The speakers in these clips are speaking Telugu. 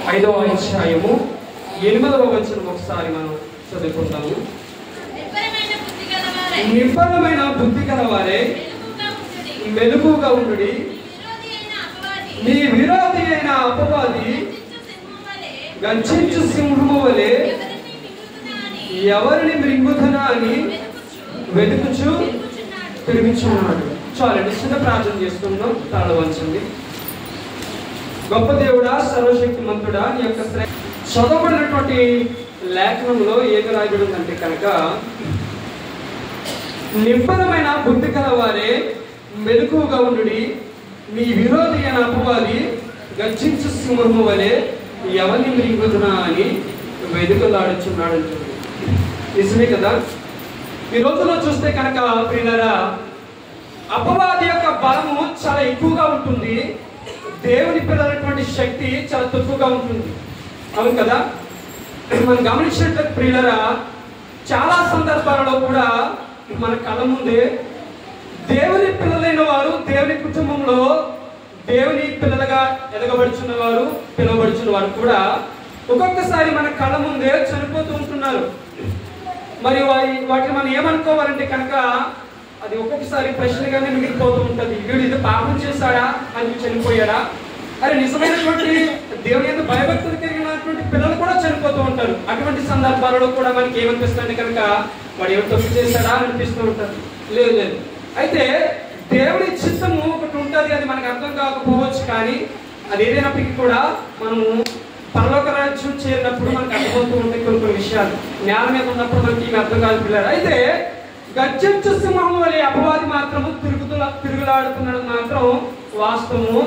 5వ అధ్యాయము 8వ వచనం ఒకసారి మనం చదువుకుందాము. నిబ్బరమైన బుద్ధి గలవారే మెలకువగా ఉండుడి, నీ విరోధి అయిన అపవాది గర్జించు సింహము వలె ఎవరిని మృంగుతున్నా అని వెతుకుచు తిరుగుచున్నాడు. చాలండి, చిన్న ప్రార్థన చేసుకుందాం. తాళ వంచండి. గొప్ప దేవుడా, సర్వశక్తిమంతుడా, నీ యొక్క చదవబడినటువంటి లేఖనంలో ఏమి రాయబడి ఉందంటే కనుక, నిబ్బరమైన బుద్ధి గలవారే మెలకువగా ఉండుడి, నీ విరోధి అయిన అపవాది గర్జించు సింహము వలె ఎవరిని మృంగుతున్నా అని వెతుకులాడుచున్నాడు అంటుంది. నిజమే కదా? ఈ రోజుల్లో చూస్తే కనుక ప్రియులారా, అపవాది యొక్క బలము చాలా ఎక్కువగా ఉంటుంది, దేవుని పిల్లలైనటువంటి శక్తి చాలా తక్కువగా ఉంటుంది. అవును కదా? మనం గమనించినట్లయితే ప్రియులారా, చాలా సందర్భాలలో కూడా మన కళ్ళ ముందే దేవుని పిల్లలైన వారు, దేవుని కుటుంబంలో దేవుని పిల్లలుగా ఎదగబడుచున్న వారు, పిలువబడుచున్న వారు కూడా ఒక్కొక్కసారి మన కళ్ళ ముందే చనిపోతూ ఉంటున్నారు. మరి వాటిని మనం ఏమనుకోవాలంటే కనుక, అది ఒక్కొక్కసారి ప్రశ్నగానే మిగిలిపోతూ ఉంటుంది. వీడు ఇది పాపం చేశాడా అని చనిపోయాడా? అరే, నిజమైనటువంటి దేవుని యొక్క భయభక్తులు కలిగినటువంటి పిల్లలు కూడా చనిపోతూ ఉంటారు. అటువంటి సందర్భాలలో కూడా మనకి ఏమనిపిస్తుంది కనుక, వాడు ఏమి తప్పు చేశాడా అని అనిపిస్తూ ఉంటారు. లేదు లేదు, అయితే దేవుని చిత్తము ఒకటి ఉంటుంది, అది మనకు అర్థం కాకపోవచ్చు. కానీ అది ఏదైనప్పటికీ కూడా మనము పరలోక రాజ్యం చేరినప్పుడు మనకు అర్థమవుతూ ఉంటాయి కొన్ని కొన్ని విషయాలు. నేల మీద ఉన్నప్పుడు మనకి ఏమి అర్థం కాదు పిల్లలు. అయితే గర్జించు సింహం వలె అపవాది మాత్రము తిరుగులాడుతున్నాడు మాత్రం వాస్తవము.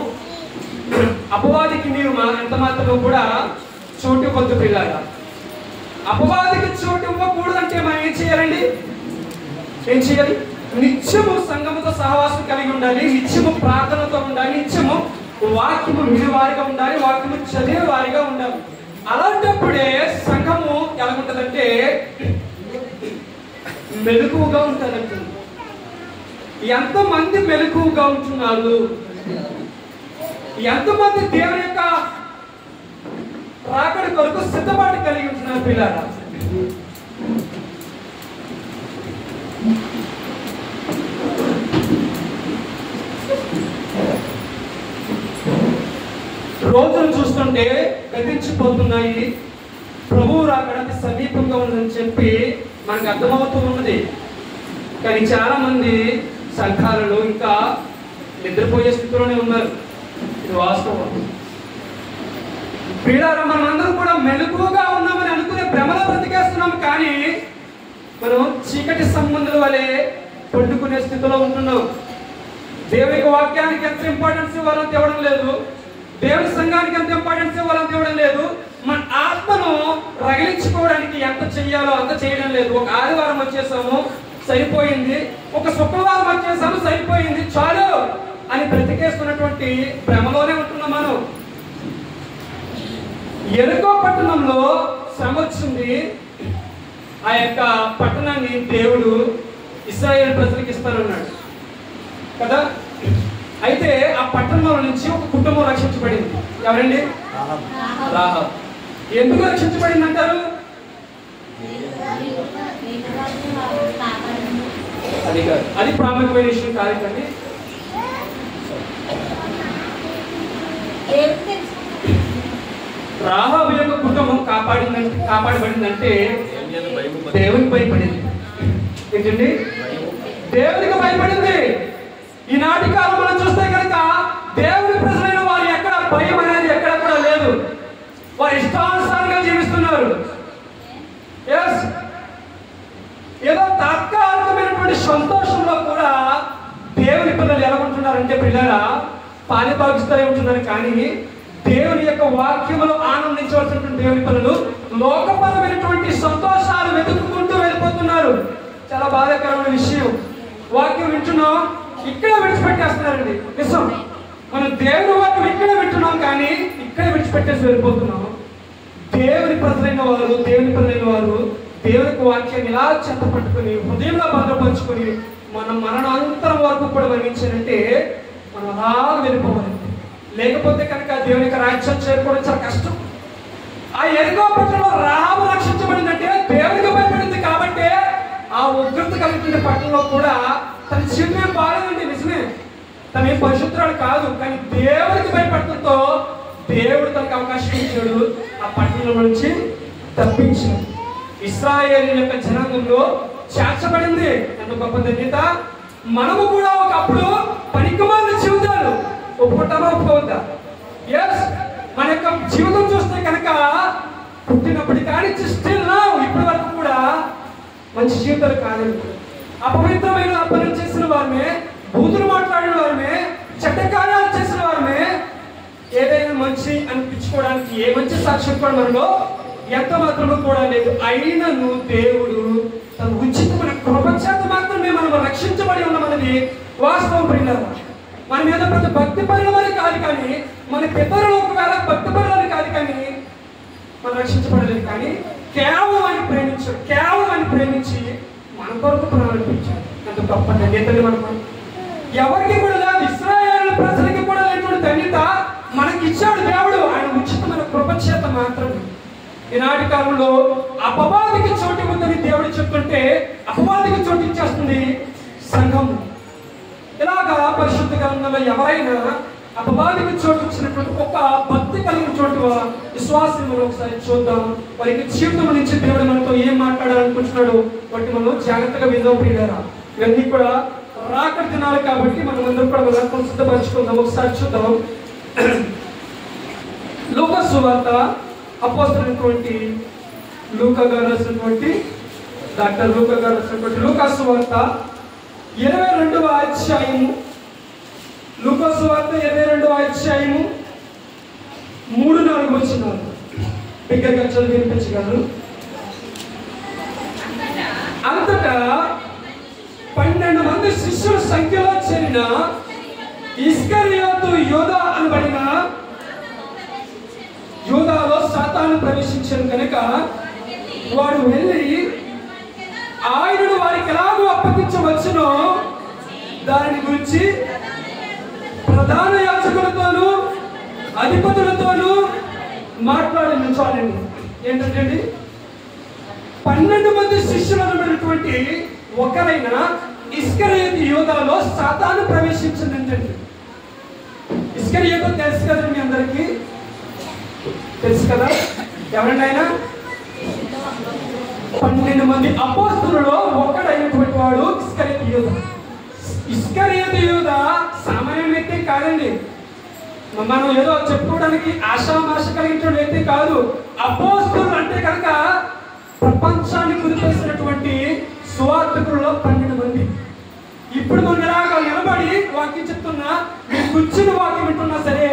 అపవాదికి మీరు ఎంత మాత్రము కూడా చోటు ఇవ్వద్దు పిల్లగా. అపవాదికి చోటు ఇవ్వకూడదంటే మనం ఏం చేయాలండి? ఏం చేయాలి? నిత్యము సంఘముతో సహవాసం కలిగి ఉండాలి, నిత్యము ప్రార్థనతో ఉండాలి, నిత్యము వాక్యము వినేవారిగా ఉండాలి, వాక్యము చదివే వారిగా ఉండాలి. అలాంటప్పుడే సంఘము ఎలా ఉంటుందంటే మెలకువగా ఉంటారంటే. ఎంతమంది మెలకువగా ఉంటున్నారు? ఎంతమంది దేవుని యొక్క రాకడ కొరకు సిద్ధపాటు కలిగి ఉంటున్నారు పిల్లరా? రోజులు చూస్తుంటే గతించిపోతున్నాయి, ప్రభువు రాకడ సమీపంగా ఉందని చెప్పి మనకు అర్థమవుతూ ఉన్నది. కానీ చాలా మంది సంఘాలలో ఇంకా నిద్రపోయే స్థితిలోనే ఉన్నారు. ఇది వాస్తవం. ప్రియులారా, మనమందరం కూడా మెలకువగా ఉన్నామని అనుకునే భ్రమలో బ్రతికేస్తున్నాం. కానీ మనం చీకటి సంబంధుల వలె పండుకునే స్థితిలో ఉంటున్నాం. దేవుని వాక్యానికి ఎంత ఇంపార్టెన్స్ ఇవ్వాలని తేవడం లేదు, దేవుని సంఘానికి ఎంత ఇంపార్టెన్స్ ఇవ్వాలని తేవడం లేదు, మన ఆత్మను రగిలించుకోవడానికి ఎంత చెయ్యాలో అంత చేయడం లేదు. ఒక ఆదివారం వచ్చేసాము, సరిపోయింది. ఒక శుక్రవారం వచ్చేసాము, సరిపోయింది, చాలు అని బ్రతికేస్తున్నటువంటి భ్రమలోనే ఉంటున్నాం మనం. ఎరుకో పట్టణంలో శ్రమ వచ్చింది. ఆ యొక్క పట్టణాన్ని దేవుడు ఇశ్రాయేలు ప్రజలకు ఇస్తానన్నాడు కదా. అయితే ఆ పట్టణంలో నుంచి ఒక కుటుంబం రక్షించబడింది. ఎవరండి? రాహాబు. ఎందుకు రక్షించబడింది అంటారు? అది కాదు, అది ప్రాముఖ్యమైన విషయం కాదు. కానీ రాహాబు యొక్క కుటుంబం కాపాడబడిందంటే దేవునికి భయపడింది. ఏంటండి? దేవునికి భయపడింది. ఈనాటి కాలం మనం చూస్తే కనుక దేవుని ప్రజలైన వారు ఎక్కడ భయం అనేది ఎక్కడ కూడా లేదు. వారు ఇష్టానుసారంగా జీవిస్తున్నారు. ఏదో తాత్కాలికమైనటువంటి సంతోషంలో కూడా దేవుని పిల్లలు ఎలా ఉంటున్నారంటే పిల్లరా, పాలిభాగిస్తూనే ఉంటున్నారు. కానీ దేవుని యొక్క వాక్యములో ఆనందించవలసినటువంటి దేవుని పిల్లలు లోకపరమైనటువంటి సంతోషాలు వెతుక్కుంటూ వెళ్ళిపోతున్నారు. చాలా బాధాకరమైన విషయం. వాక్యం వింటున్నాం, ఇక్కడ విడిచిపెట్టేస్తున్నారండి. నిజం, మనం దేవుని వాక్యం ఇక్కడే వింటున్నాం, కానీ ఇక్కడే విడిచిపెట్టేసి వెళ్ళిపోతున్నాం. దేవుని ప్రజలైన వారు, దేవుని పిల్లలైన వారు దేవునికి వాక్యాన్ని ఇలా చెత్త పట్టుకుని హృదయంలో భద్రపరుచుకొని మనం మరణాంతరం వరకు కూడా మరణించాలంటే మనం అలా వెళ్ళిపోవాలి. లేకపోతే కనుక దేవుని యొక్క రాజ్యం చేరుకోవడం చాలా కష్టం. ఆ యెరికో పట్టణంలో రాహాబు రక్షించబడిందంటే దేవుడికి భయపడింది కాబట్టి. ఆ ఉగ్రత కలిగిన పట్టణంలో కూడా తన జీవితం బాగాలేదండి, నిజమే, తన ఏం పరిశుద్ధురాలు కాదు, కానీ దేవుడికి భయపడటంతో దేవుడు తనకు అవకాశం ఇచ్చాడు, ఆ పట్టణంలో నుంచి తప్పించాడు. ఇశ్రాయేలు యొక్క జనాంగంలో చేర్చబడింది. ఎంత గొప్ప ధన్యత. మనము కూడా ఒకప్పుడు పనికిమాలిన జీవితాలు ఒప్పుకుంటామా ఒప్పుకోవద్దా? ఎస్, మన యొక్క జీవితం చూస్తే కనుక పుట్టినప్పటి కానీ స్టిల్ నా ఇప్పటి వరకు కూడా మంచి జీవితాలు కాదండి. అపవిత్రమైన పనులు చేసిన వారమే, బూతులు మాట్లాడిన వారమే, చెడ్డ కార్యాలు చేసిన వారమే. ఏదైనా మంచి అనిపించుకోవడానికి ఏ మంచి సాక్ష్యం కూడా మనలో ఎంత మాత్రము కూడా లేదు. అయినను దేవుడు తన ఉచితమైన కృప చేత మాత్రమే మనం రక్షించబడి ఉన్నామన్నది వాస్తవం. ప్రియులారా, మన మీద పెద్ద భక్తి పనులని కాదు, కానీ మన పితరులు ఒకవేళ భక్తి పనులని కాదు, కానీ మనం రక్షించబడలేదు. కానీ కేవలం అని ప్రేమించాడు, కేవలం అని ప్రేమించి మన కొరకు ప్రారంభించాడు. ఎంత గొప్ప ధన్యతని మనకు ఎవరికి కూడా లేదు. ఇశ్రాయేలు ప్రజలకి కూడా లేనటువంటి ధన్యత మనకి ఇచ్చాడు దేవుడు, ఆయన ఉచితమైన కృప చేత మాత్రమే. ఈనాటి కాలంలో అపవాదికి చోటు ఉందని దేవుడు చెప్తుంటే అపవాదికి చోటు ఇచ్చేస్తుంది సంఘం. ఇలాగా పరిశుద్ధ గ్రంథంలో ఎవరైనా అపవాదికి చోటు ఇచ్చినటువంటి ఒక భక్తి కలిగిన చోటు విశ్వాసం మనం ఒకసారి చూద్దాం. వారికి జీవితం నుంచి దేవుడు మనతో ఏం మాట్లాడాలనుకుంటున్నాడు వాటి మనం జాగ్రత్తగా విందాం. ప్రియులారా, ఇవన్నీ కూడా రాకడ దినాలు కాబట్టి మనం అందరం కూడా మనం సిద్ధపరచుకుందాం. ఒకసారి చూద్దాం. లూకా సువార్త, అపోస్తలుడైనటువంటి లూకా గారు రాసినటువంటి డాక్టర్ లూకా గారు రాసినటువంటి లూకా సువార్త 22వ అధ్యాయము, లూకా సువార్త 22వ అధ్యాయము 3-4 వచనాలు బిగ్గరగా చదివి వినిపించగలరు. అంతటా 12 మంది శిష్యుల సంఖ్యలో చేరిన ఇస్కరియోతు యూదా అనబడిన యూదాలో సాతాను ప్రవేశించాను కనుక వాడు వెళ్ళి ఆయనను వారికి ఎలాగో అప్పగించవచ్చునో దాని గురించి ప్రధాన యాజకులతోనూ అధిపతులతోనూ మాట్లాడిన. చాలండి, ఏంటంటే 12 మంది శిష్యులు అనబడినటువంటి ఒకరైన ఇస్కరియోతు యూదాలో సాతాను ప్రవేశించింది. ఏంటంటే ఇస్కరియోతు తెలుసు కదా, మీ అందరికీ తెలుసు కదా. ఎవరండి ఆయన? 12 మంది అపోస్తలులలో ఒకడైనటువంటి వాడు ఇస్కరియోతు యూదా. ఇస్కరియోతు యూదా సామాన్య వ్యక్తి కాదండి. మనం ఏదో చెప్పుకోవడానికి ఆశామాష కలిగిన వ్యక్తి కాదు. అపోస్తలులు అంటే కనుక ప్రపంచాన్ని కుదిపేసినటువంటి సువార్థకులలో 12 మంది. ఇప్పుడు మనం ఎలాగ నిలబడి వాక్యం చెప్తున్నా, మీరు కూర్చుని వాక్యం వింటున్నా సరే,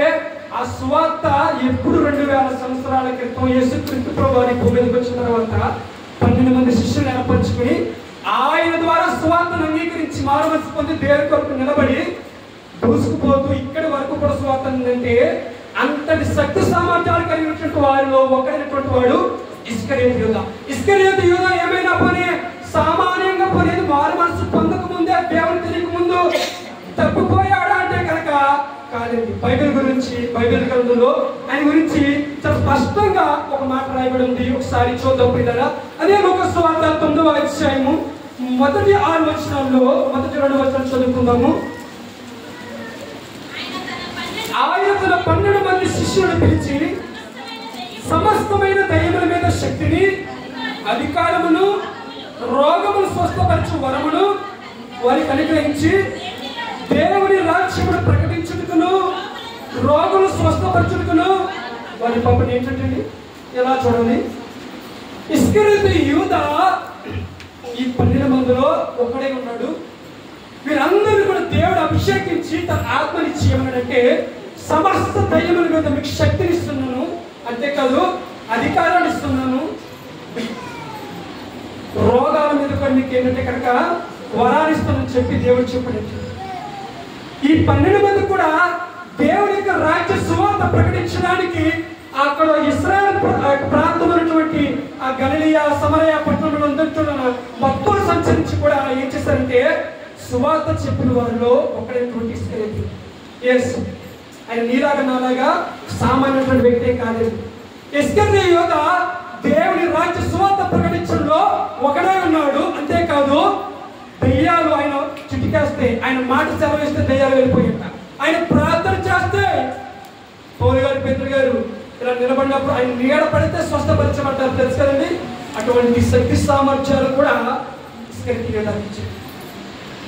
ఆ సువార్త ఎప్పుడు 2000 సంవత్సరాల క్రితం యేసుక్రీస్తు ప్రభువు భూమి మీదకి వచ్చిన తర్వాత 12 మంది శిష్యులు ఏర్పరచుకుని ఆయన ద్వారా సువార్తను అంగీకరించి మారుమనసు పొంది దేవుని కొరకు నిలబడి దూసుకుపోతూ ఇక్కడి వరకు కూడా సువార్త ఉందంటే అంతటి శక్తి సామర్థ్యాలు కలిగినటువంటి వారిలో ఒకరైనటువంటి వాడు ఇస్కరియోతు యూదా. ఇస్కరియోతు యూదా ఏమైనా పని సామాన్యంగా పని మారుమనసు పొందక ముందే, దేవుని తెలియక ముందు తప్పిపోయాడా అంటే కనుక కాదండి. బైబిల్ గురించి, బైబిల్ గ్రంథంలో ఆయన గురించి చాలా స్పష్టంగా ఒక మాట రాయబడి ఉంది. ఒకసారి చూద్దాం పిల్లరా. అదే లూకా సువార్త 9వ అధ్యాయము మొదటి 6 వచనాల్లో మొదటి 2 వచనాలు చదువుకుందాము. ఆయన తన 12 మంది శిష్యులను పిలిచి సమస్తమైన దయ్యముల మీద శక్తిని, అధికారమును, రోగమును స్వస్థపరచు వరమును వారికి అనుగ్రహించి దేవుని రాజ్యమును ప్రకటించుటకును రోగులు స్వస్థపరచుటకును వారి పంపిణీ. ఏంటంటే ఎలా చూడండి, ఇస్కరియోతు యూదా ఈ 12 మందిలో ఒకడే ఉన్నాడు. వీరందరూ కూడా దేవుడు అభిషేకించి తన ఆత్మనిచ్చి ఏమన్నాడంటే, సమస్త దయ్యముల మీద మీకు శక్తిని ఇస్తున్నాను, అంతేకాదు అధికారాన్ని ఇస్తున్నాను, రోగాల మీద కూడా మీకు ఏంటంటే కనుక వరాలిస్తానని చెప్పి దేవుడు చెప్పాడు. ఈ 12 మంది కూడా దేవుడి యొక్క రాజ్య సువార్త ప్రకటించడానికి అక్కడ ఇశ్రాయేల్ ప్రాంతమైనటువంటి ఆ గలిలయ, సమరయ పట్టణంలో భక్తులు సంచరించి కూడా ఏం చేశారంటే సువార్త చెప్పిన వారిలో ఒకడైనటువంటి ఇస్కరియోతు. ఎస్, ఆయన నీలాగా నాలాగా సామాన్యటువంటి వ్యక్తే కాదండి. ఇస్కరియోతు యూదా దేవుని రాజ్య సువార్త ప్రకటించడంలో ఒకడే ఉన్నాడు. అంతేకాదు దెయ్యాలు ఆయన చిటికేస్తే, ఆయన మాట సెలవిస్తే దెయ్యాలు వెళ్ళిపోయాక, ఆయన ప్రార్థన చేస్తే పౌలు గారు పేతురు గారు ఇలా నిలబడినప్పుడు ఆయన నీడ పడితే స్వస్థపరచబడ్డారు. తెలుసు కదండి. అటువంటి శక్తి సామర్థ్యాలు కూడా ఇస్కరియోతు యూదాకి ఇచ్చారు.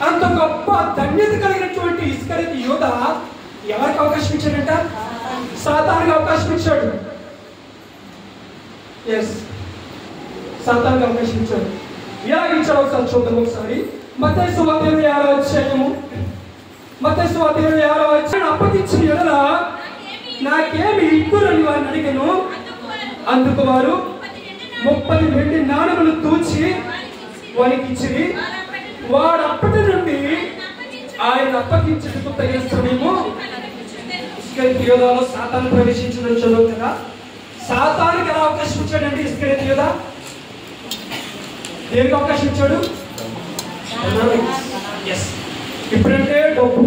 అంత గొప్ప ధన్యత కలిగినటువంటి ఇస్కరియోతు యూదా ఎవరికి అవకాశం ఇచ్చాడంట? సాతానుకి అవకాశం ఇచ్చాడు. సాతానుకి అవకాశం ఇచ్చాడు. ఎలా ఇచ్చాడు ఒకసారి చూద్దాం. ఒకసారి మత్తయి సువార్త 26వ అధ్యాయము, మత్తయి సువార్త 26వ అధ్యాయం. అప్పగించిన ఎడల నాకేమి ఇద్దురని వారిని అడిగాను. అందుకు వారు 30 వెండి నాణములు తూచి వారికి ఇచ్చి, వాడు అప్పటి నుండి ఆయన అప్పగించేందుకు తగిన సమయము ఇస్కరియోతు యూదాలో సాతాను ప్రవేశించిన చదువు కదా. సాతానుకి ఎలా అవకాశం ఇచ్చాడండి ఇస్కరియోతు యూదా? దేనికి అవకాశం ఇచ్చాడు? ఇప్పుడంటే డబ్బు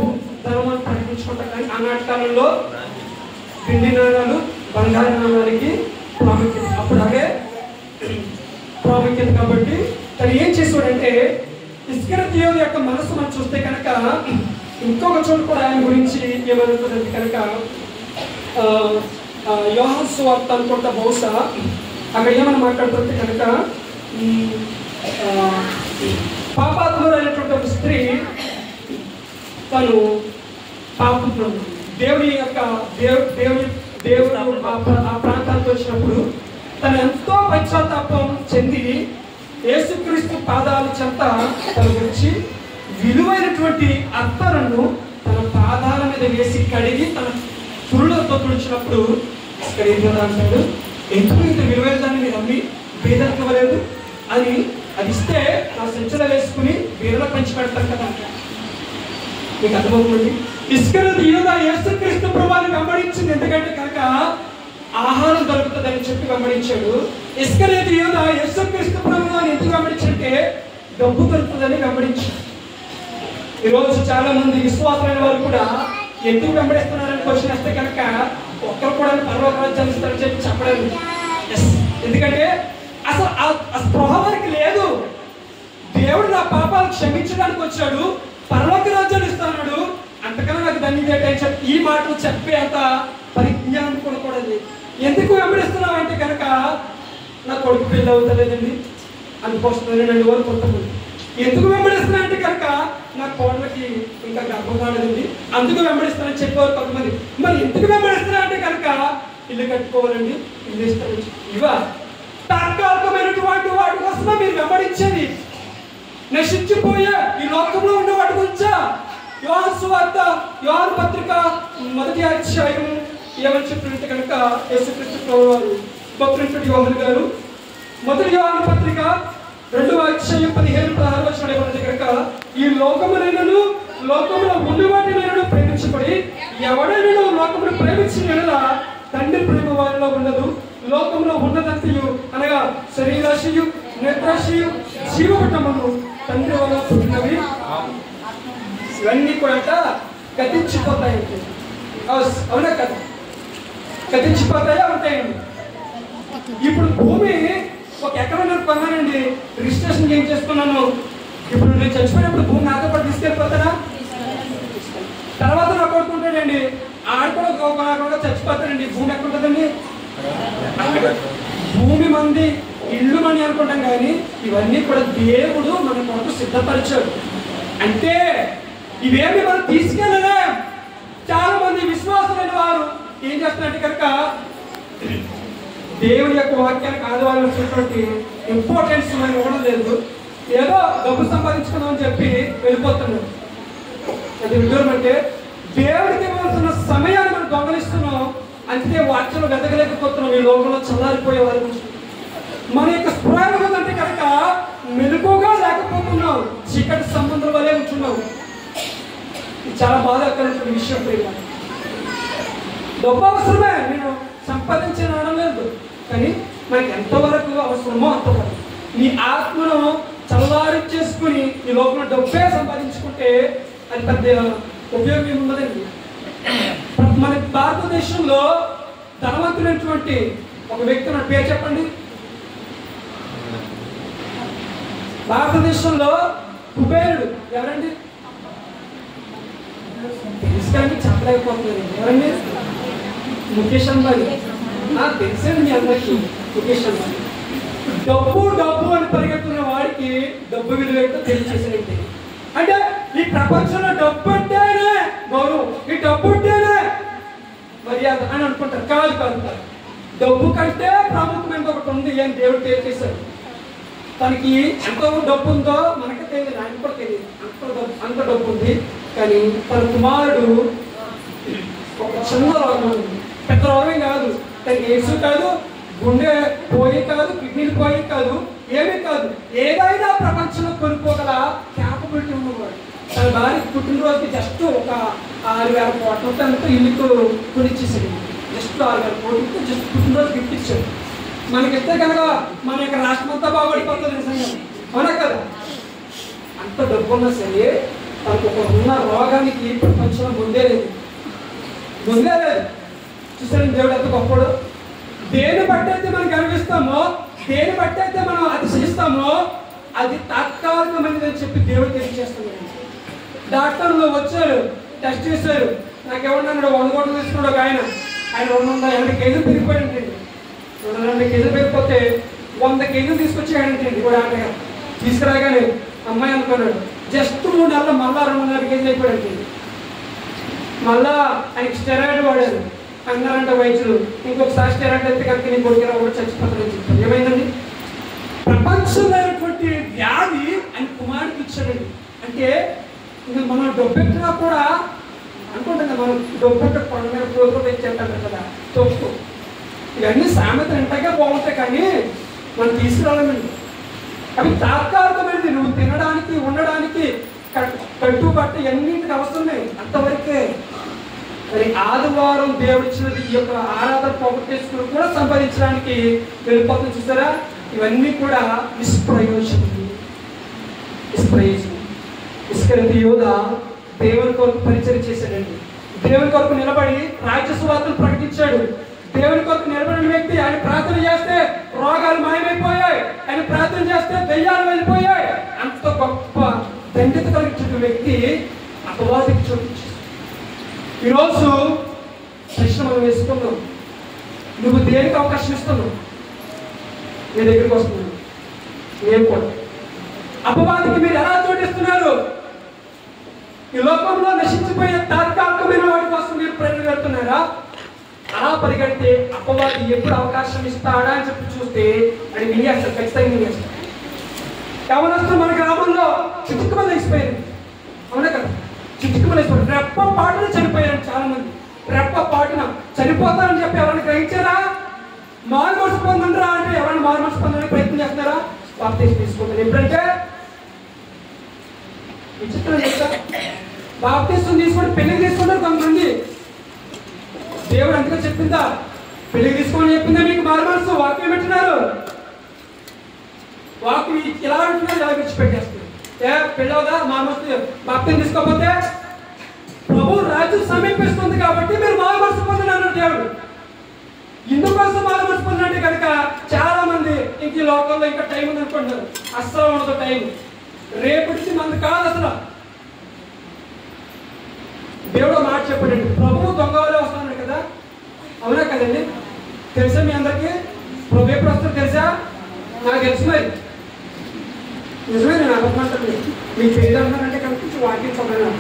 ధర్మాన్ని ప్రకటించుకుంటాం, కానీ ఆనాటి కాలంలో పిండి నాణాలు బంగారు నాణాలకి ప్రాముఖ్యత, అప్పుడు అదే ప్రాముఖ్యత. కాబట్టి తను ఏం చేసాడంటే ఇస్కరియోతు యూదా యొక్క మనసు మనం చూస్తే కనుక ఇంకొక చోటు కూడా ఆయన గురించి ఏమనుకుంటుంది కనుక యోహాను సువార్త అనుకుంటా బహుశా అక్కడ ఏమని మాట్లాడుతుంటే కనుక పాపాత్మురైనటువంటి ఒక స్త్రీ తను పాపం దేవుని యొక్క దేవుడు ఆ ప్రాంతానికి వచ్చినప్పుడు తను ఎంతో పశ్చాత్తాపం చెంది యేసుక్రీస్తు పాదాల చెంత తను వచ్చి విలువైనటువంటి అత్తరును తన పాదాల మీద వేసి కడిగి తన పురులతో తుడిచినప్పుడు ఇక్కడ ఏం కదా అంటాడు, ఎందుకు ఇంత విలువైన దాన్ని మీరు అమ్మి పేదలకు ఇవ్వలేదు అని, అది ఇస్తే నా సంచలో వేసుకుని వీరలో పంచి పెడతారు కదా. మీకు అర్థమవుతుంది. ఇస్కరియోతు యూదా యేసుక్రీస్తు ప్రభువుని వెంబడించింది ఎందుకంటే కనుక ఆహారం దొరుకుతుందని చెప్పి వెంబడించాడు. ఇస్కరియోతు యూదా యేసుక్రీస్తు ప్రభువుని ఎందుకు వెంబడించంటే డబ్బు దొరుకుతుందని వెంబడించాడు. ఈరోజు చాలా మంది విశ్వాసమైన వారు కూడా ఎందుకు వెంబడిస్తున్నారని క్వశ్చన్ వస్తే కనుక ఒక్కరు కూడా పర్వత రాజ్యాన్ని ఇస్తారని చెప్పి చెప్పలేదు. ఎందుకంటే అసలు ఆ స్పృహ వారికి లేదు. దేవుడు నా పాపాలు క్షమించడానికి వచ్చాడు, పరలోక రాజ్యాన్ని ఇస్తున్నాడు, అంతకన్నా నాకు ధన్యత అని చెప్పి ఈ మాటలు చెప్పే అంత పరిజ్ఞానం కూడా లేదు. ఎందుకు వెంబడిస్తున్నావు అంటే కనుక నా కొడుకు పెళ్ళి అవుతలేదండి అందుకోసం 2 వారు కొంతమంది. ఎందుకు వెంబడిస్తున్నా అంటే కనుక నా కోడలకి ఇంకా గర్భం కాలేదండి అందుకు వెంబడిస్తానని చెప్పేవారు కొంతమంది. మరి ఎందుకు వెంబడిస్తున్నా అంటే కనుక ఇల్లు కట్టుకోవాలండి, ఇల్లు ఇస్తాను. ఇవా తాత్కాలికమైనటువంటి వాటి కోసమే మీరు వెంబడించేది. నశించిపోయే ఈ లోకంలో ఉన్న వాటి గురించా? యోహాను సువార్త యోహాను పత్రిక 1వ అధ్యాయం ఏమని చెప్పినట్టు కనుక యేసుక్రీస్తు ప్రభువారు భక్తుడు యోహాను గారు 1వ యోహాను పత్రిక 2వ అధ్యాయం 15-16 వచనాలు ఏమన్నది కనుక, ఈ లోకమునైనను లోకములో ఉన్న వాటినైనను ప్రేమించబడి ఎవడైనా లోకమును ప్రేమించిన యెడల తండ్రి ప్రేమ వారిలో ఉండదు. లోకంలో ఉన్నదంతయు అనగా శరీరాశయు నేత్రాశయు జీవపటమును తండ్రి వల్ల పుట్టినవి ఇవన్నీ కూడా గతించిపోతాయండి. అవునా కదా? గతించిపోతాయా ఉంటాయండి. ఇప్పుడు భూమి 1 ఎకరం నేను కొన్నానండి, రిజిస్ట్రేషన్ ఏం చేసుకున్నాను. ఇప్పుడు నేను చచ్చిపోయినప్పుడు భూమి నాతో పాటు తీసుకెళ్ళిపోతారా? తర్వాత నా కొడుకుంటాడండి, ఆడ కూడా చచ్చిపోతాడండి. భూమి ఎక్కడ ఉంటుందండి? భూమి మంది ఇల్లు మని అనుకుంటాం, కానీ ఇవన్నీ కూడా దేవుడు మన కొరకు సిద్ధపరిచాడు. అంటే ఇవేమి మనం తీసుకెళ్ళలే. చాలా మంది విశ్వాసమైన వారు ఏం చేస్తున్నారంటే కనుక దేవుని యొక్క వాక్యానికి ఆధారమైనటువంటి ఇంపార్టెన్స్ మనం ఇవ్వడం లేదు. ఏదో డబ్బు సంపాదించుకుందాం అని చెప్పి వెళ్ళిపోతున్నాం. అది విదూరం అంటే దేవుడికి ఇవ్వాల్సిన సమయాన్ని మనం దొంగలిస్తున్నాం. అంతే వాక్యంలో వెతకలేకపోతున్నాం. ఈ లోకంలో చల్లారిపోయే వారి గురించి మన యొక్క స్ప్రయోగం అంటే కనుక మెలుగుగా లేకపోతున్నాం, చీకటి సంబంధం వల్లే ఉంటున్నాం. ఇది చాలా బాధాకరమైన విషయం. డబ్బు అవసరమే, నేను సంపాదించిన అనలేదు, కానీ మనకి ఎంతవరకు అవసరమో అంతవరకు. నీ ఆత్మను చల్లారి చేసుకుని ఈ లోపల డబ్బే సంపాదించుకుంటే అది పెద్ద ఉపయోగం ఏముండదండి. మన భారతదేశంలో ధనవంతులైనటువంటి ఒక వ్యక్తి నా పేరు చెప్పండి. భారతదేశంలో కుబేరుడు ఎవరండి? తెలుసు కానీ చెప్పలేకపోతున్నారు. ఎవరండి? ముఖేష్ అంబానీ. నాకు తెలిసండి మీ అందరికీ ముఖేష్ అంబానీ. డబ్బు డబ్బు అని పరిగెత్తున్న వాడికి డబ్బు విలువ ఏంటో తెలియచేసినట్టే. అంటే ఈ ప్రపంచంలో డబ్బు అంటేనే గౌరవం, ఈ డబ్బు ఉంటేనే మర్యాద అని అనుకుంటారు. కాదు కాదు కాదు, డబ్బు కంటే ప్రాముఖ్యమైన ఒకటి ఉంది అని దేవుడు తెలియచేశాడు. తనకి ఎంత డబ్బు ఉందో మనకే తెలియదు, ఆయన కూడా తెలియదు. అంత డబ్బు ఉంది. కానీ తన కుమారుడు ఒక చిన్న రోగం ఉంది. పెద్ద రోగం కాదు, తనకి ఎయిడ్స్ కాదు, గుండె పోయి కాదు, కిడ్నీలు పోయి కాదు, ఏమీ కాదు. ఏదైనా ప్రపంచంలో కొనుక్కోగల క్యాపబిలిటీ ఉన్నవాడు. తన భార్య పుట్టినరోజుకి జస్ట్ ఒక 6,000 కోట్లతో ఇల్లుకు కొనిచ్చేసాడు. జస్ట్ 6,000 కోట్లతో జస్ట్ పుట్టినరోజు గిఫ్ట్ ఇచ్చాడు. మనకిస్తే కనుక మన యొక్క రాష్ట్రం అంతా బాగుపడిపోతుంది నిజంగా, అవునా కదా? అంత డబ్బు ఉన్నా సరే తనకు ఒక ఉన్న రోగానికి ప్రపంచంలో ముందే లేదు. చూసారండి దేవుడు ఎంత గొప్పడు. దేని బట్టి అయితే మనం గర్విస్తామో, దేని బట్టి అయితే మనం అతిశయిస్తామో అది తాత్కాలికమైనది అని చెప్పి దేవుడు తెలియజేస్తున్నాడు. డాక్టర్లు వచ్చారు, టెస్ట్ చేశారు. నాకేమన్నాడు, 100 కోట్లు తీసుకున్నాడు ఒక ఆయన. 280 కేజీలు పెరిగిపోయాడండి. 280 కేజీలు పెరిగిపోతే 100 కేజీలు తీసుకొచ్చాడంటండి కూడా. ఆటగా తీసుకురాగానే అమ్మాయి అనుకున్నాడు. జస్ట్ 3 నెలలు మళ్ళా 240 కేజీలు అయిపోయాడండి. మళ్ళా ఆయనకి స్టెరాయిడ్ వాడారు. అన్నారంట వైద్యులు, ఇంకొకసారి స్టెరాయిడ్ అయితే కనుక నీ కొడుకు కూడా చచ్చిపోతారని చెప్పారు. ఏమైందండి? ప్రపంచమైనటువంటి వ్యాధి ఆయన కుమారుడికి ఇచ్చాడండి. అంటే ఇంకా మనం డబ్బెట్టినా కూడా అనుకుంటుంది, మనం డబ్బెట్ట కొండ మీద రోజు తెచ్చేస్తాం కదా తప్పు. ఇవన్నీ సామెతలు ఇంటగా బాగుంటాయి కానీ మనం తీసుకురాలేమండి. అవి తాత్కాలికమైనది. నువ్వు తినడానికి, ఉండడానికి, కట్టుబట్ట ఎన్నింటికి అవసరమే, అంతవరకే. మరి ఆదివారం దేవుడిచ్చినది ఈ యొక్క ఆరాధన పోగొట్టేసుకుని కూడా సంపాదించడానికి వెళ్ళిపోతుంది. చూసారా, ఇవన్నీ కూడా నిష్ప్రయోజనం. ఇస్కరియోతు యోధ దేవుని కొరకు పరిచయం చేశాడండి. దేవుని కొరకు నిలబడి రాజ్య సువార్తను ప్రకటించాడు. దేవుని కొరకు నిలబడిన వ్యక్తి ఆయన ప్రార్థన చేస్తే రోగాలు మాయమైపోయాయి, ఆయన ప్రార్థన చేస్తే దయ్యాలు వెళ్ళిపోయాయి. అంత గొప్ప దండిత కలిగించిన వ్యక్తి అపవాదికి చూపించాడు. ఈరోజు ప్రశ్న మనం వేసుకున్నాం, నువ్వు దేనికి అవకాశం ఇస్తున్నావు? నీ దగ్గరికి వస్తున్నాను నేను కూడా. అపవాదికి మీరు ఎలా చోటిస్తున్నారు? ఈ లోకంలో నశించిపోయే తాత్కాలికమైన వాటి కోసం మీరు పరిగెడుతున్నారా? అలా పరిగెడితే అపవాది ఎప్పుడు అవకాశం ఇస్తాడా అని చెప్పి చూస్తే అది మింగేస్తాడు, ఖచ్చితంగా మింగేస్తాడు. యవనస్తులు మన గ్రామంలో చిటుకుమని వేసిపోయారు, అవునా కదా? చిటుకుమని వేసిపోయారు. రెప్ప పాటున చనిపోయారు చాలా మంది. రెప్ప పాటున చనిపోతారని చెప్పి ఎవరైనా గ్రహించారా? మారు మనసు పొందండిరా అంటే ఎవరైనా మారు మనసు పొందడానికి ప్రయత్నం చేస్తున్నారా? బాప్తిసం తీసుకుంటారు. ఎప్పుడంటే విచిత్రం చెప్తా, బాప్తిసం తీసుకొని పెళ్లికి తీసుకుంటారు కొంతమంది. దేవుడు అంతగా చెప్పిందా? పెళ్లికి తీసుకోమని చెప్పిందా? మీకు మారు మనసు వాక్యం పెట్టినారు, వాక్యం ఇలా అంటున్నారు, ఇలా విడిచిపెట్టేస్తారు. పెళ్ళవదా మారు మనసు బాప్తిసం తీసుకోకపోతే ప్రభు రాజ్యం సమీపిస్తుంది కాబట్టి మీరు మారు మనసు పొందినారు దేవుడు. ఇందుకోసం మారు మనసు పొందినంటే కనుక చాలా మంది ఇంక ఈ లోకంలో ఇంకా టైం ఉంది అనుకుంటున్నారు. అస్సలు ఉండదు టైం. రేపటికి మంది కాదు అసలు. దేవుడు మాట చెప్పాడండి, ప్రభువు దొంగవాళ్ళే వస్తున్నాడు కదా, అవునా కదండి? తెలుసా మీ అందరికీ? ప్రభు ఎప్పుడు వస్తారో తెలుసా? నాకు తెలుసు. మరి నిజమే, నేను అబద్ధమంటాను. మీకు తెలియదు అంటారంటే కనుక వాక్యం సమయం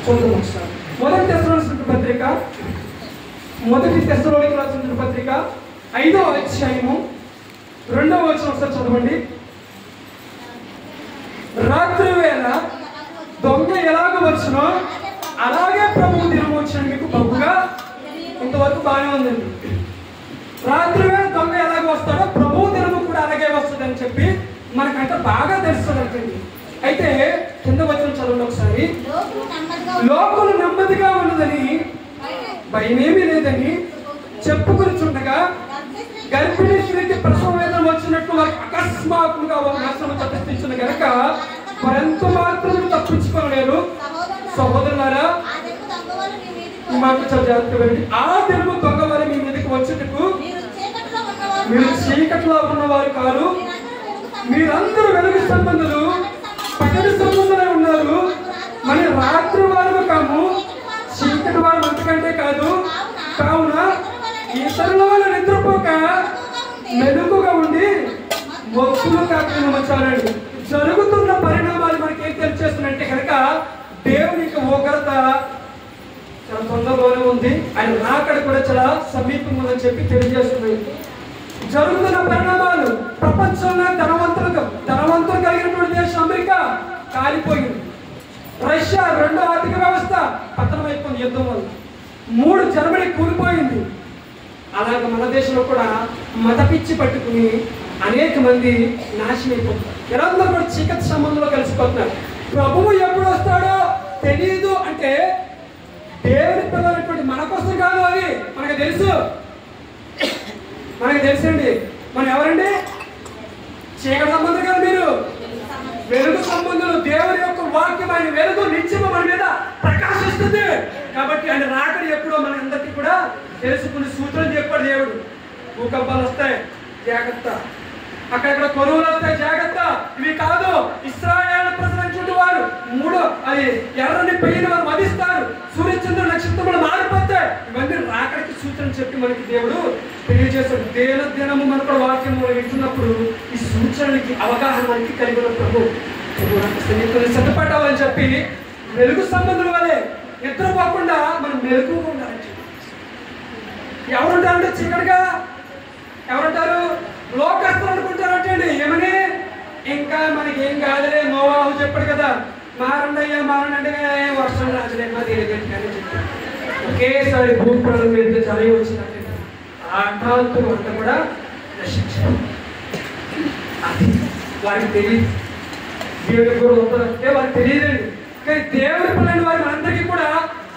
చూద్దాం ఒకసారి. మొదటి తెస్సలోనికీయులకు రాసిన పత్రిక 5వ అధ్యాయము 2వ వచనం ఒకసారి చదవండి. రాత్రి వేళ దొంగ ఎలాగ వచ్చునో అలాగే ప్రభువు దినం వచ్చిన మీకు బహుగా. ఇంతవరకు బాగానే ఉందండి. రాత్రి వేళ దొంగ ఎలాగ వస్తాడో ప్రభువు దినము కూడా అలాగే వస్తుంది అని చెప్పి మనకంటే బాగా తెలుస్తుందండి. అయితే కింద వచనం చదవండి ఒకసారి. లోకులు నెమ్మదిగా ఉన్నదని, భయమేమీ లేదని చెప్పుకొనిచుండగా గర్భిణీ స్త్రీకి ప్రసవ వేదన వచ్చినట్టు వారికి అకస్మాత్తుగా నాశనం తప్పించిన గనక మరెంత మాత్రం తప్పించుకోలేరు. సహోదరులారా, ఈ మాట చాలా జాగ్రత్తగా వినండి. ఆ దినము దొంగవారి మీ మీదకి వచ్చేటకు మీరు చీకట్లో ఉన్నవారు కాదు, మీరందరూ వెలుగు సంబంధులు, పగటి సంబంధులై ఉన్నారు. మరి రాత్రి వారు కాము, చీకటి వారు అంతకంటే కాదు. కావున ఇతరుల వల్ల నిద్రపోక మెలుగుగా ఉండి మొక్కులు కాకూడదు. జరుగుతున్న పరిణామాలు మనకి ఏం తెలియజేస్తున్నట్టే కనుక దేవుని యొక్క ఉగ్రత చాలా తొందరలోనే ఉంది, ఆయన రాకడ కూడా చాలా సమీపంగా ఉందని చెప్పి తెలియజేస్తుంది. జరుగుతున్న పరిణామాలు ప్రపంచంలో ధనవంతులు కలిగినటువంటి దేశం అమెరికా కాలిపోయింది. రష్యా రెండో ఆర్థిక వ్యవస్థ పతనమైపోయింది యుద్ధం వల్ల. 3 జర్మనీ కూలిపోయింది. అలాగే మన దేశంలో కూడా మత పిచ్చి పట్టుకుని అనేక మంది నాశనం అయిపోతున్నారు. వీరందరూ కూడా చీకటి సంబంధంలో కలిసిపోతున్నారు. ప్రభువు ఎప్పుడు వస్తాడో తెలియదు అంటే దేవుని పిల్లలటువంటి మన కోసం కాదు, అది మనకు తెలుసు. మనకు తెలుసండి. మనం ఎవరండి? చీకటి సంబంధం కాదు, మీరు వెలుగు సంబంధులు. దేవుని యొక్క వాక్యం, ఆయన వెలుగు నిత్యము మన మీద ప్రకాశిస్తుంది. కాబట్టి ఆయన రాకడ ఎప్పుడో మన అందరికీ కూడా తెలుసుకుని సూత్రం చెప్పాడు దేవుడు. భూకంపాలు వస్తాయి, జాగ్రత్త. అక్కడక్కడ కొరువులు వస్తాయి, జాగ్రత్త. ఇవి కాదు, ఇశ్రాయేలు ప్రజలు వారు 3 అది ఎర్రని పెయిన వారు వధిస్తారు, సూర్యచంద్ర నక్షత్రములు మారిపోతాయి. ఇవన్నీ రాకడికి సూచన చెప్పి మనకి దేవుడు తెలియజేస్తాడు. దినము మన కూడా వాక్యం వింటున్నప్పుడు ఈ సూచనలకి అవగాహన మనకి కలిగిన ప్రభు సిద్ధపడ్డామని చెప్పి వెలుగు సంబంధుల వల్లే నిద్రపోకుండా మనం మెలుగుగా ఉండాలని చెప్పి. ఎవరుంటారంటే చీకటిగా ఎవరుంటారు? లోకస్తులు అనుకుంటారంటండి. ఏమని? ఇంకా మనకి ఏం కాదులే, నోవాహు చెప్పాడు కదా, మారండి అయ్యా మారండి అంటే వర్షం రాజులేమో తెలియదండి అని చెప్పాడు. ఒకేసారి భూప్రల మీద చలి వచ్చినట్టు ఆటాంతులు అంతా కూడా నశించారు. అది వారికి తెలియదు. దేవుడి కూడా ఉంటుందంటే వారికి తెలియదండి. కానీ దేవుడి పిల్లని వారి మనందరికీ కూడా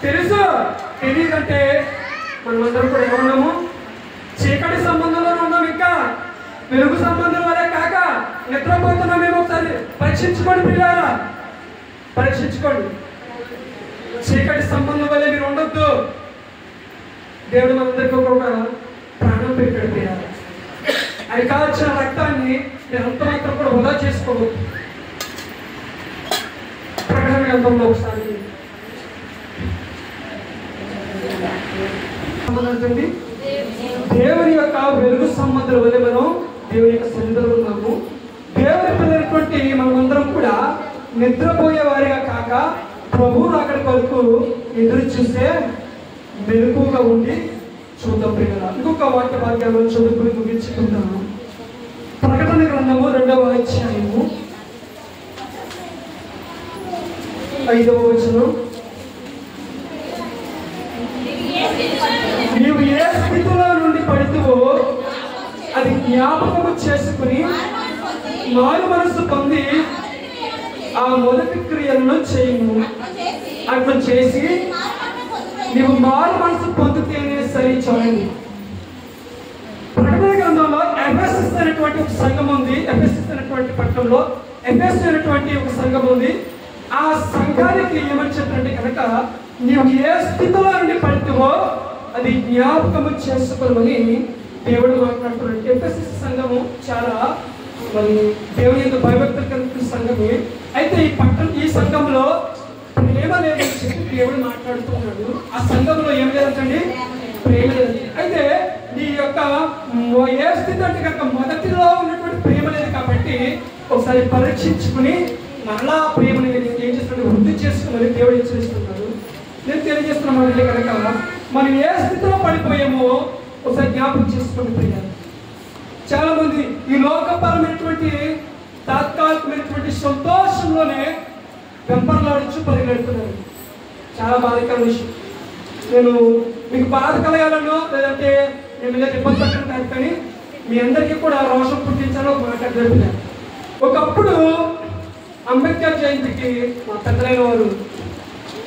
తెలుసు. తెలియదంటే మనమందరం కూడా ఎవరున్నాము? చీకటి సంబంధంలో ఉన్నాం. ఇంకా వెలుగు సంబంధం వల్లే కాక నిద్రపోతున్నామేమో ఒకసారి పరీక్షించుకోండి పిల్లారా, పరీక్షించుకోండి. చీకటి సంబంధం వల్లే మీరు ఉండొద్దు. దేవుడు మనందరికీ ఒక ప్రాణం పెట్టాడు పిల్లారా. ఆయన కాల్చిన రక్తాన్ని మీరు అంత మాత్రం కూడా వృధా చేసుకోవద్దు. ప్రకటన గ్రంథంలో ఒకసారి సంబంధించండి. దేవుని యొక్క వెలుగు సంబంధాల వల్ల మనం దేవుని యొక్క సన్నిధిలో ఉన్నాము. దేవుని పిల్లలటువంటి మనమందరం కూడా నిద్రపోయే వారిగా కాక ప్రభు రాకడ కొరకు ఎదురు చూస్తే మెలకువగా ఉండి చూద్దాం పిల్లల. ఇంకొక వాక్య భాగ్యాలను చదువుకుని ముగించుకుందాము. ప్రకటన గ్రంథము 2వ అధ్యాయము 5వ వచనం. నీవు ఏ స్థితిలో నుండి పడితేవో అది జ్ఞాపకము చేసుకుని మారు మనసు పొంది ఆ మొదటి క్రియలను చేయము. అట్లా చేసి నీవు మారు మనసు పొందితేనే సరి. చూడండి, ప్రకటన గ్రంథంలో ఎఫెసస్ అనేటువంటి ఒక సంఘం ఉంది. ఎఫెసస్ అనేటువంటి పట్టణంలో ఎఫెసస్ అనేటువంటి ఒక సంఘం ఉంది. ఆ సంఘానికి ఏమని చెప్పారంటే కనుక నీవు ఏ స్థితిలో నుండి పడితేవో అది జ్ఞాపకము చేసుకోమని దేవుడు మాట్లాడుతున్నాడు. ఎఫెసస్ సంఘము చాలా మరి దేవుని యొక్క భయభక్తులు కలిగిన సంఘమే. అయితే ఈ సంఘంలో ప్రేమ లేదని చెప్పి దేవుడు మాట్లాడుతున్నాడు. ఆ సంఘంలో ఏం లేదంటండి? ప్రేమ లేదు. అయితే నీ యొక్క ఏ స్థితి అంటే కనుక మొదటిలో ఉన్నటువంటి ప్రేమ లేదు కాబట్టి ఒకసారి పరీక్షించుకుని మరలా ప్రేమని ఏం చేస్తున్నాడు? వృద్ధి చేసుకోమని దేవుడు హెచ్చరిస్తున్నాడు. నేను తెలియజేస్తున్నామంటే కనుక మనం ఏ స్థితిలో పడిపోయామో ఒకసారి జ్ఞాపకం చేసుకోండి ప్రియాలు. చాలా మంది ఈ లోకపరమైనటువంటి తాత్కాలికమైనటువంటి సంతోషంలోనే వెంపర్లాడుచు పరిగెడుతున్నారు. చాలా బాధకర విషయం. నేను మీకు బాధ కలగాలను లేదంటే నేను ఇలా ఇబ్బంది పెట్టడం కాదు, కానీ మీ అందరికీ కూడా రోషం పుట్టించాలని ఒక మాట జరుగుతాను. ఒకప్పుడు అంబేద్కర్ జయంతికి మా పెద్దలైన వారు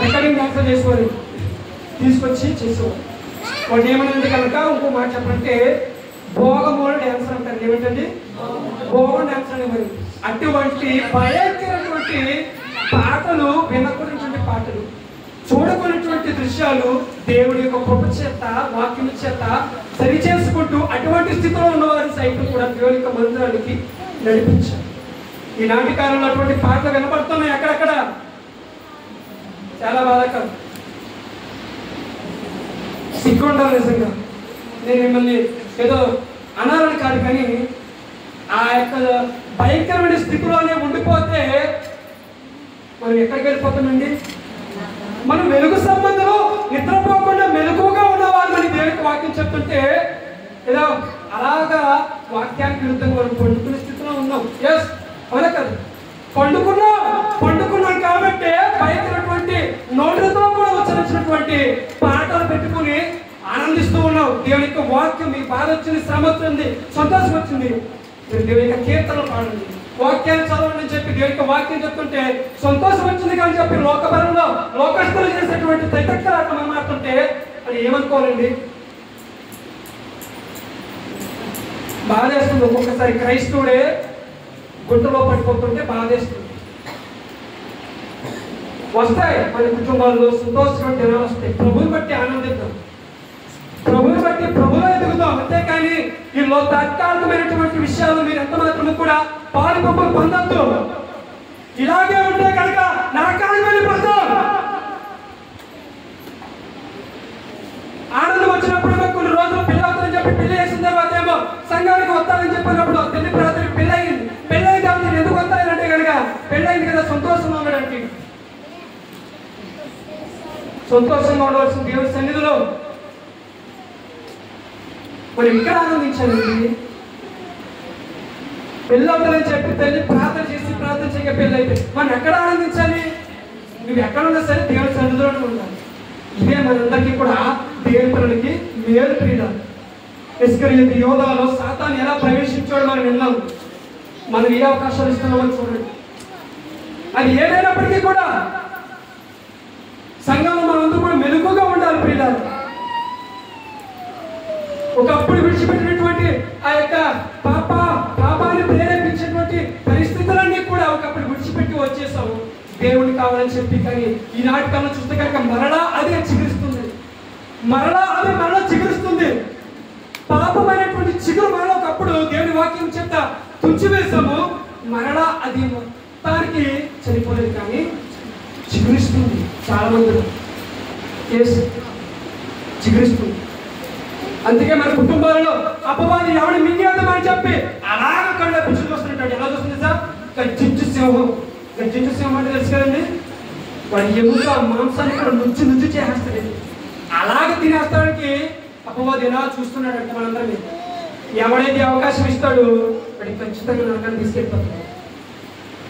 రికార్డింగ్ డాన్సర్ చేసేవారు, తీసుకొచ్చి చేసేవారు. వాడు ఏమన్నది కనుక ఇంకో మాట చెప్పాలంటే భోగమోడు డాన్సర్ అంటారు. ఏమిటండి? భోగం డాన్సర్ అనేవారు. అటువంటి భయంకరటువంటి పాటలు, వినకున్నటువంటి పాటలు, చూడకున్నటువంటి దృశ్యాలు దేవుడి యొక్క కృప చేత, వాక్యం చేత సరి చేసుకుంటూ అటువంటి స్థితిలో ఉన్నవారిని సైతం కూడా దేవుని యొక్క మందిరానికి నడిపించారు. ఈనాటి కాలంలో అటువంటి పాటలు వినపడుతున్నాయి అక్కడక్కడ. చాలా బాధాకరం. సిగ్గుండాలి నిజంగా. నేను మిమ్మల్ని ఏదో అనాలని కాదు, కానీ ఆ యొక్క భయంకరమైన స్థితిలోనే ఉండిపోతే మనం ఎక్కడికి వెళ్ళిపోతామండి? మనం వెలుగు సంబంధంలో నిద్రపోకుండా మెలకువగా ఉన్నవాళ్ళని దేవునికి వాక్యం చెప్తుంటే ఏదో అలాగా వాక్యానికి విరుద్ధంగా మనం పండుకునే స్థితిలో ఉన్నాం. ఎస్, అవునా కదా? పండుకున్నాం కాబట్టి బయటటువంటి నోటితో కూడా ఉచ్చరించినటువంటి పాటలు పెట్టుకుని ఆనందిస్తూ ఉన్నాం. దేవుని యొక్క వాక్యం, మీ బాధ వచ్చింది, శ్రమ వచ్చింది, సంతోషం వచ్చింది, మీరు దేవుని యొక్క కీర్తనలు పాడండి, వాక్యాన్ని చదవండి అని చెప్పి దేవుని యొక్క వాక్యం చెప్తుంటే సంతోషం వచ్చింది కానీ చెప్పి లోకపరంలో లోకస్తులు చేసేటువంటి తైతక్కలాటం మాట్లాడుతుంటే అది ఏమనుకోవాలండి? బాధేస్తుంది. ఒక్కొక్కసారి క్రైస్తవుడే గుంటలో పడిపోతుంటే బాధేస్తుంది. వస్తాయి మన కుటుంబాల్లో సంతోషమైన దినాలు వస్తాయి. ప్రభుని బట్టి ఆనందిద్దాం, ప్రభుని బట్టి ప్రభులో ఎదుగుదాం. అంతేకాని ఈలో తాత్కాలికమైనటువంటి విషయాలు మీరు ఎంత మాత్రము కూడా పాలు పంపులు పొందొద్దు. ఇలాగే ఉంటే కనుక నరకానికి వెళ్ళిపోతాం. ఆనందం వచ్చినప్పుడు కొన్ని రోజులు పెళ్లి అవుతుందని చెప్పి పెళ్లి చేసిన తర్వాత ఏమో సంఘానికి వస్తానని చెప్పినప్పుడు పెళ్లి రాత్రి పెళ్లి అయింది. పెళ్లి అయిన తర్వాత ఎందుకు వస్తానంటే కనుక పెళ్లి అయింది కదా సంతోషంగా ఉండడానికి. సంతోషంగా ఉండవలసిన దేవుని సన్నిధిలో మనం ఇక్కడ ఆనందించాలండి. పెళ్ళి అవుతుందని చెప్పి తల్లి ప్రార్థన చేయక పెళ్ళి అయితే మనం ఎక్కడ ఆనందించాలి? నువ్వు ఎక్కడ ఉన్నా సరే దేవుని సన్నిధిలోనే ఉండాలి. ఇదే మనందరికీ కూడా దేవుని పిల్లలకి మేలు ప్రియురాలు. ఇస్కరియోతు యోధాలో సాతాను ఎలా ప్రవేశించాడో మనం విన్నాం. మనం ఏ అవకాశాలు ఇస్తున్నామో చూడండి. అది ఏదైనప్పటికీ కూడా సంఘంలో మనందరూ కూడా మెలుగుగా ఉండాలి ప్రియురాలు. ఒకప్పుడు విడిచిపెట్టినటువంటి ఆ యొక్క పాపాన్ని ప్రేరేపించేటువంటి పరిస్థితులన్నీ కూడా ఒకప్పుడు విడిచిపెట్టి వచ్చేసాము దేవుని కావాలని చెప్పి. కానీ ఈనాటి కాలం చూస్తే కనుక మరలా అదే చిగురిస్తుంది. మరలా చిగురిస్తుంది. పాపం అనేటువంటి చిగురు మరలా ఒకప్పుడు దేవుని వాక్యం చేత తుంచివేసాము. మరలా అది మొత్తానికి చనిపోలేదు కానీ చిగురిస్తుంది. చాలా మంది చిగురిస్తుంది. అందుకే మన కుటుంబాలలో అపవాది ఎవడు మింగేద్దామని చెప్పి అలాగ కళ్ళ పిచ్చులు వస్తున్నట్టు ఎలా చూస్తుంది సార్? గర్జించు సింహం అంటే తెలుసు కదండి. వాడి ఎముక మాంసాన్ని కూడా నుంచి చేస్తాడండి. అలాగ తినేస్తానికి అపవాది ఎలా చూస్తున్నాడంటే మనందరినీ ఎవడైతే అవకాశం ఇస్తాడో వాడికి ఖచ్చితంగా నరకాన్ని తీసుకెళ్ళిపోతాడు.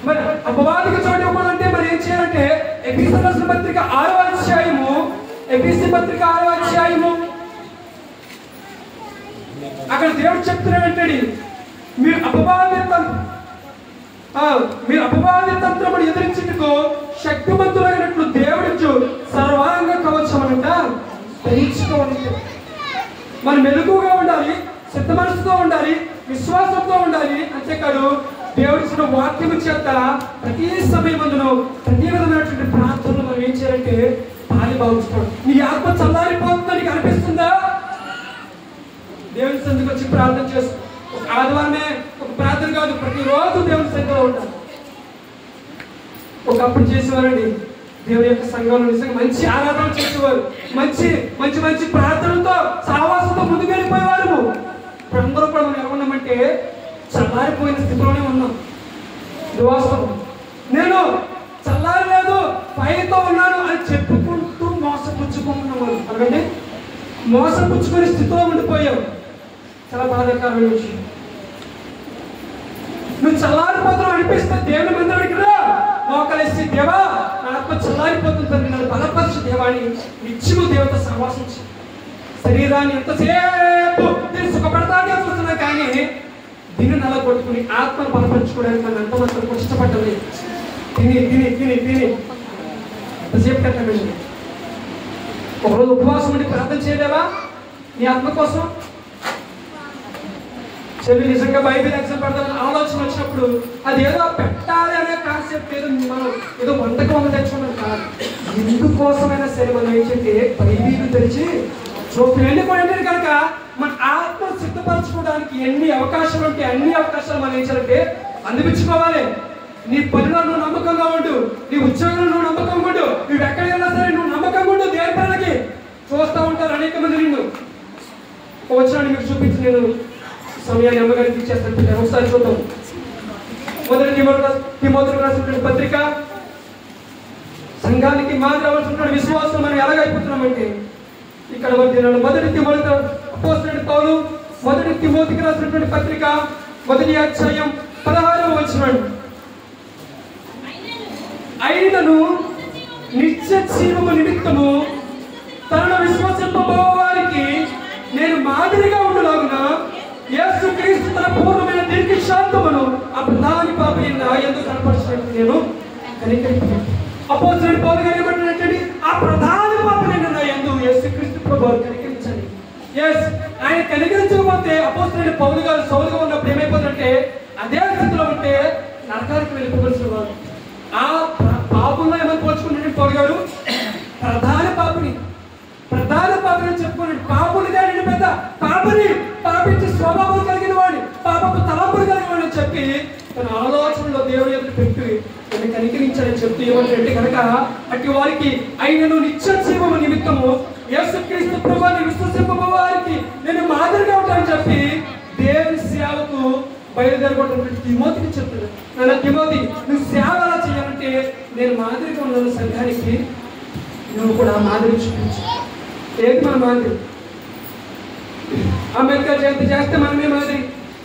మరి అపవాదికి చోటు ఇవ్వాలంటే మరి ఏం చేయాలంటే ఎఫెసీయులకు రాసిన పత్రిక 6వ అధ్యాయము, ఎఫెసీ పత్రిక 6వ అధ్యాయము అక్కడ దేవుడు చెప్తున్నాడంటే మీరు అపవాది తంత్రమును ఎదిరించుటకు శక్తివంతులైనట్లు దేవుడిచ్చు సర్వాంగ కవచమనంట ధరించుకోవాలి. మనం మెలుగుగా ఉండాలి, సిద్ధ మనసుతో ఉండాలి, విశ్వాసంతో ఉండాలి. అంతేకాదు దేవుడిచ్చిన వాక్యము చేత ప్రతి సమయమందును ప్రతి విధమైనటువంటి ప్రార్థనలు మనం ఏం చేయాలంటే పాలి భావిస్తాడు. నీ ఆత్మ చల్లారిపోతుందని నీకు అనిపిస్తుందా? దేవుని సన్నిధికి వచ్చి ప్రార్థన చేసుకో. ఒక ఆదివారమే ఒక ప్రార్థన కాదు, ప్రతిరోజు దేవుని సన్నిధిలో ఉండాలి. ఒకప్పుడు చేసేవారండి దేవుని యొక్క సంఘంలో నిజంగా మంచి ఆరాధన చేసేవారు. మంచి మంచి మంచి ప్రార్థనలతో సావాసంతో ముందుకు వెళ్ళిపోయేవారు. ఇప్పుడు అందరూ కూడా మనం ఏమన్నామంటే చల్లారిపోయిన స్థితిలోనే ఉన్నాం. వాస్తవం. నేను చల్లారలేదు, పైతో ఉన్నాను అని చెప్పుకుంటూ మోసపుచ్చుకుంటున్నాను. అలాగే మోసపుచ్చుకునే స్థితిలో ఉండిపోయావు. చాలా బాధాకరమైన విషయం. నువ్వు చల్లారిపోతున్నావు అనిపిస్తే దేవుని మందిరానికి రా, మోకలేసి దేవా నా ఆత్మ చల్లారిపోతుంది, నన్ను బలపరచు దేవాని నిత్యము దేవత సహవాసించు. శరీరాన్ని ఎంతసేపు నేను సుఖపడతానే చూస్తున్నా కానీ దీన్ని నల్ల కొట్టుకుని ఆత్మను బలపరచుకోవడానికి నన్ను ఎంతమంది కష్టపడ్డది. తిని తిని తిని తిని ఎంతసేపు కట్టండి. ఒకరోజు ఉపవాసం ఉండి ప్రార్థన చేయలేవా నీ ఆత్మ కోసం? చెల్లి నిజంగా బైబిల్ ఎగ్జామ్ పెడతామని ఆలోచన వచ్చినప్పుడు అది ఏదో పెట్టాలి అనే కాన్సెప్ట్ ఏదో మనం ఏదో వంటకం తెచ్చుకున్నాం కాదు. ఎందుకోసమైనా సరే మనం ఏంటంటే బైబిల్ తెరిచి చూపు వెళ్ళిపోయింది కనుక మన సిద్ధపరచుకోవడానికి ఎన్ని అవకాశాలు ఉంటే అన్ని అవకాశాలు మనం ఏం చేయాలంటే అందిపించుకోవాలి. నీ పనిలో నువ్వు నమ్మకంగా ఉండు, నీ ఉద్యోగంలో నువ్వు నమ్మకంగా ఉండు, నువ్వు ఎక్కడికి వెళ్ళినా సరే నువ్వు నమ్మకంగా ఉండు. దేవుని పనులకి చూస్తూ ఉంటారు అనేక మంది. నిన్ను వచనాన్ని మీకు చూపించి నేను సమయాన్ని అమ్మగారికి ఇచ్చేస్తాను. ఒకసారి చూద్దాం. మొదటి తిమోతికి రాసినటువంటి పత్రిక సంఘానికి మాదిరి అవ్వాల్సిన విశ్వాసం మనం ఎలాగైపోతున్నామంటే ఇక్కడ మొదటి తిమోతికి రాసినటువంటి పత్రిక 1వ అధ్యాయం 16వ వచనం. అయినను నిత్య జీవము నిమిత్తము తనను విశ్వసింపబోవారికి నేను మాదిరిగా ఉండులాగున యేసుక్రీస్తు తన పూర్ణమైన దీర్ఘశాంతమును ఆ ప్రధాని పాపని నా యందు కనపరిచినట్టు నేను కనికరించాను. అపోస్తలుడు పౌలు గారు ఏమంటున్నారంటే ఆ ప్రధాన పాపని నా యందు యేసుక్రీస్తు ప్రభువు కనికరించండి. ఆయన కనికరించకపోతే అపోస్తలుడు పౌలు గారు సౌలుగా ఉన్నప్పుడు ఏమైపోతుందంటే అదే స్థితిలో ఉంటే నరకానికి వెళ్ళిపోవలసిన వారు. ఆ పాపంలో ఏమని పోల్చుకుంటే పౌలు గారు ప్రధాన పాపని చెప్పుకున్నాడు. పాపులుగా నేను పెద్ద పాపని, పాపించి స్వభావం కలిగిన వాడిని, పాపపు తలంపులు కలిగిన వాడిని చెప్పి తన ఆలోచనలో దేవుని ఎదురు పెట్టి నన్ను కనికరించాలని చెప్తూ ఏమంటే కనుక అట్టి వారికి ఆయనను నిత్య జీవము నిమిత్తము యేసుక్రీస్తు ప్రభువుని విశ్వసింపబోవారికి నేను మాదిరిగా ఉంటానని చెప్పి దేవుని సేవకు బయలుదేరబోతున్నటువంటి తిమోతికి చెప్తున్నాడు. నాన్న తిమోతి, నువ్వు సేవ ఎలా చేయాలంటే నేను మాదిరిగా ఉన్నాను సంఘానికి, నువ్వు కూడా మాదిరి చూపించు. ఏంటి మన మాదిరి? అంబేద్కర్ జయంతి చేస్తే మనమే మాదిరి,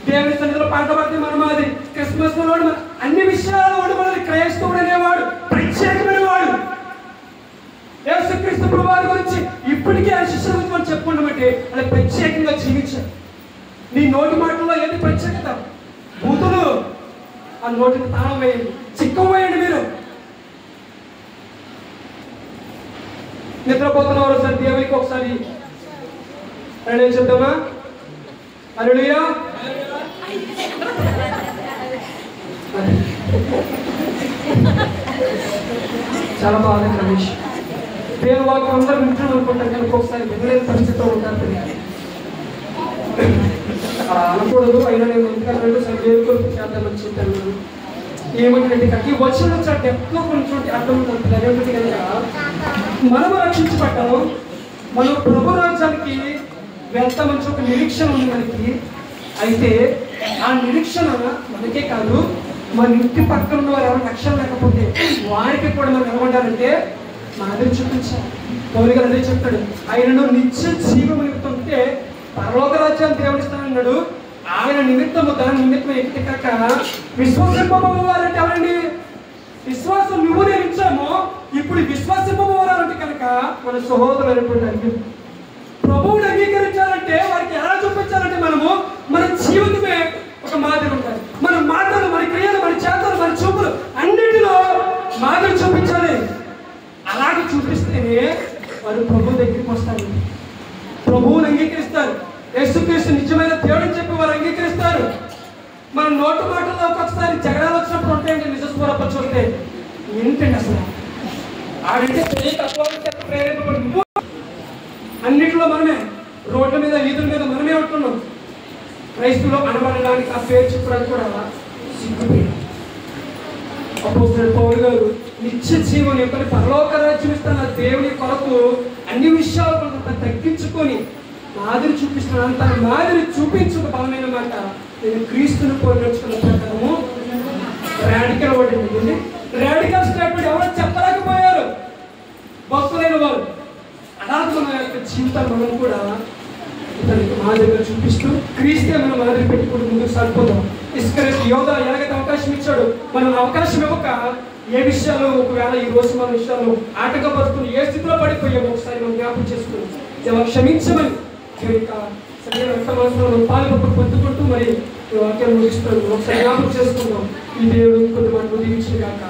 దేవుని సన్నిధిలో పాట పాడితే మన మాదిరి, క్రిస్మస్ వాడు అన్ని విషయాలు వాడు మనది క్రైస్తవుడు అనేవాడు ప్రత్యేకమైన వాడు. యేసుక్రీస్తు ప్రభువారి గురించి ఇప్పటికీ ఆ శిష్యుల గురించి మనం చెప్పుకుంటామంటే అలా ప్రత్యేకంగా జీవించారు. నీ నోటి మాటల్లో ఏది ప్రత్యేకత? బూతులు, ఆ నోటికి తాళం వేయండి, చిక్కం వేయండి. మీరు నిద్రపోతున్న వారు ఒకసారి దేవునికి ఒకసారి అని చెప్తామా? హల్లెలూయా. చాలా బాగా రమేష్ దేవుని వాక్యం అందరూ వింటున్నాం అనుకుంటారు కనుక ఒకసారి వినలేని పరిస్థితిలో ఉంటారు. అలా అనకూడదు. అయినా నేను ఎందుకంటే సరే దేవుని కొరకు చేద్దామని చెప్పాను. ఏమంటే ఈ వచ్చిన డెప్త్లో కొంచెం అర్థం ఉంటుంది. అదేంటంటే కనుక మనము రక్షించబడ్డాము, మనం ప్రభు రాజ్యానికి వెళ్తామని ఒక నిరీక్షణ ఉంది మనకి. అయితే ఆ నిరీక్షణ మనకే కాదు, మన ఇంటి పక్కన ఉన్న వారు ఎవరు రక్షణ లేకపోతే వారికి కూడా మనం నిలబడ్డారంటే మాదిరి చూపించాలి. పౌలు గారు అదే చెప్తాడు, ఆయనను నిత్య జీవము నిమిత్తం ఉంటే పరలోక రాజ్యాన్ని దేవుడిస్తానన్నాడు. ఆయన నిమిత్తము దాని నిమిత్తం ఎక్కితే కాక విశ్వసింపబోవాలంటే ఎవరండి? విశ్వాసం నువ్వు నేను ఇచ్చాము. ఇప్పుడు విశ్వసింపబోవాలంటే కనుక మన సహోదరులు ప్రభువుని అంగీకరించాలంటే వారికి ఎలా చూపించాలంటే మన జీవితమే ఒక మాదిరి ఉంటాయి. మన మాటలు, మన క్రియలు, మన చేతలు, మన చూపులు అన్నిటిలో మాదిరి చూపించాలి. అలాగే చూపిస్తేనే వారు ప్రభు దగ్గరికి వస్తారు, ప్రభువుని అంగీకరిస్తారు. యేసుక్రీస్తు నిజమైన దేవుడని చెప్పి వారు అంగీకరిస్తారు. మన నోటు మాటల్లో ఒక్కొక్కసారి జగడాలు వచ్చినప్పుడు ఉంటాయండి. నిజ స్వరూపం చూస్తే ఏంటండి అసలు ఆడంటే ప్రేరేపడి అన్నింటిలో మనమే, రోడ్ల మీద వీధుల మీద మనమే ఉంటున్నాం. క్రైస్తువులో అనబడడానికి ఆ పేరు చెప్పడానికి కూడా సిగ్గుపోయాం. అపోస్తలుడు పౌలు గారు నిత్య జీవం ఎప్పటి పరలోక రాజ్యం ఇస్తున్న దేవుని కొరకు అన్ని విషయాలు తగ్గించుకొని మాదిరి చూపిస్తున్నాను. తన మాదిరి చూపించుకు బలమైన మాట నేను క్రీస్తుని పోల్చుకున్న ప్రకారము రాడికల్ పడింది. రాడికల్ స్టేట్మెంట్ ఎవరు చెప్పలేకపోయారు భక్తులైన వారు. అలాగే మన యొక్క జీవితాలు మనం కూడా ఇతనికి మాదిరిగా చూపిస్తూ క్రీస్తే మనం మాదిరి పెట్టుకుంటూ ముందుకు సాగిపోతాం. ఇస్కరియోతు యోధా ఎలాగైతే అవకాశం ఇచ్చాడు, మనం అవకాశం ఇవ్వక ఏ విషయాలు ఒకవేళ ఈ రోజు మన విషయాలు ఆటంకపరుచుకుని ఏ స్థితిలో పడిపోయామో ఒకసారి మనం జ్ఞాపకం చేసుకుని ఎవరు క్షమించమని పాలు పొందుకుంటూ మరి వాక్యాన్ని ముగిస్తున్నాను. ఒకసారి జ్ఞాపకం చేసుకుందాం. ఈ దేవుడు కొంతమంది దీవించిన కాక.